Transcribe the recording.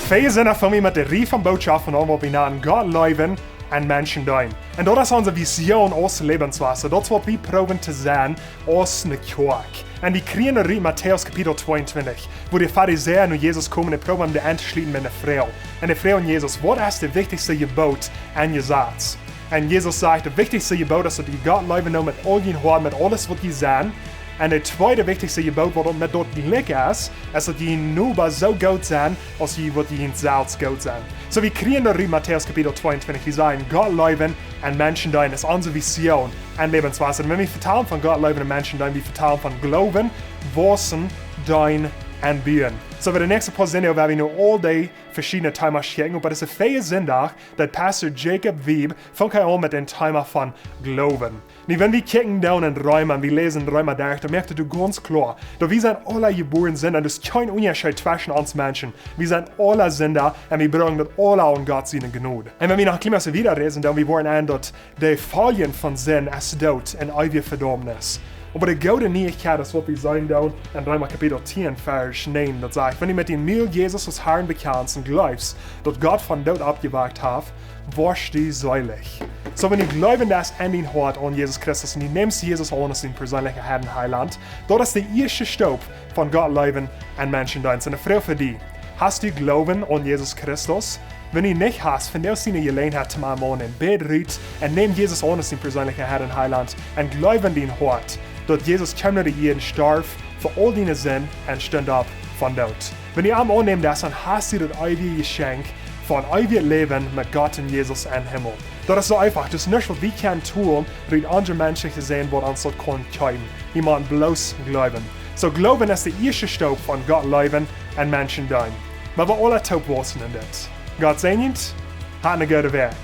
Veel zinnen van wie met de rie van boodschappen om op in Gott Leewen en Menschen dienen. En dat is onze visie als Lebenswasser. Dat is wat we proberen te zijn als een kerk. En die kriegen er in Matthäus kapitel 22, wo die Pharisäer nu Jezus komen en proberen de aan te sluiten met een vrouw. En de vrouw aan Jezus, wat is de wichtigste gebod en je zaad? En Jezus zegt, de wichtigste gebod is dat je Gott liefhebben met al je hart, met alles wat je zijn. En de tweede wichtigste gebod wat met dat gelijk is dat je nu zo goed zijn als je wat je in zelfs goed zijn. So we kriegen er in Matthäus kapitel 22, die zeggen, Gott liefhebben en Menschen dienen is onze vision en Lebenswasser. En wenn wir vertalen van Gott liefhebben en Menschen dienen, wir vertalen van Gloowen, Wassen, dienen en bieren. So bij de nächste paar zinnen werden we nu al die verschiedene thema's kijken, maar het is een vele zindag dat Pastor Jacob Wieb vangt aan met een thema van Gloowen. Nu, wenn wir kijken down in Römer, wir lesen Römer 30, dann merkt du ganz klar, dass wir sind alle geboren sind und es ist kein Unterschied zwischen uns Menschen. Wir sind alle Sünder und wir brauchen das alle an Gott seine Gnade. Und wenn wir nach Klimasse wieder lesen, dann wir wollen an, dass die Folgen von Sinn ist Tod und ewige Verdammnis. Aber die gute Neuigkeit ist, was wir sagen da in Römer Kapitel 10, Vers 9, das sagt, wenn du mit dem Müll Jesus als Herrn bekennst und glaubst, dass Gott von Tod abgewagt hat, wirst du selig. So wenn du glauben, dass an dein Hart an Jesus Christus und du nimmst Jesus an als dein persönlicher Herr und Heiland, das ist der erste Stopp von Gott lieben und Menschen dienen. Und eine Frage für dich, hast du Glauben an Jesus Christus? Wenn du nicht hast, vernimmst du eine Gelegenheit zum Ermahnen, bet und nimm Jesus an als dein persönlicher Herr und Heiland und glaub in dein Hart, dass Jesus kam nach jeden starb für all deine Sünden und stand ab von Tod. Wenn du am annehmen das, dann hast du das ewige Geschenk von ewigem Leben mit Gott und Jesus im Himmel. Das ist so einfach. Das ist nicht, was wir können tun, um andere Menschen zu sehen, was uns das kann geben. Wir müssen bloß glauben. So Glauben ist der erste Stopp von Gott lieben und Menschen dienen. Aber wir alle taub wissen in das. Gott segnet, hat eine gute Werk.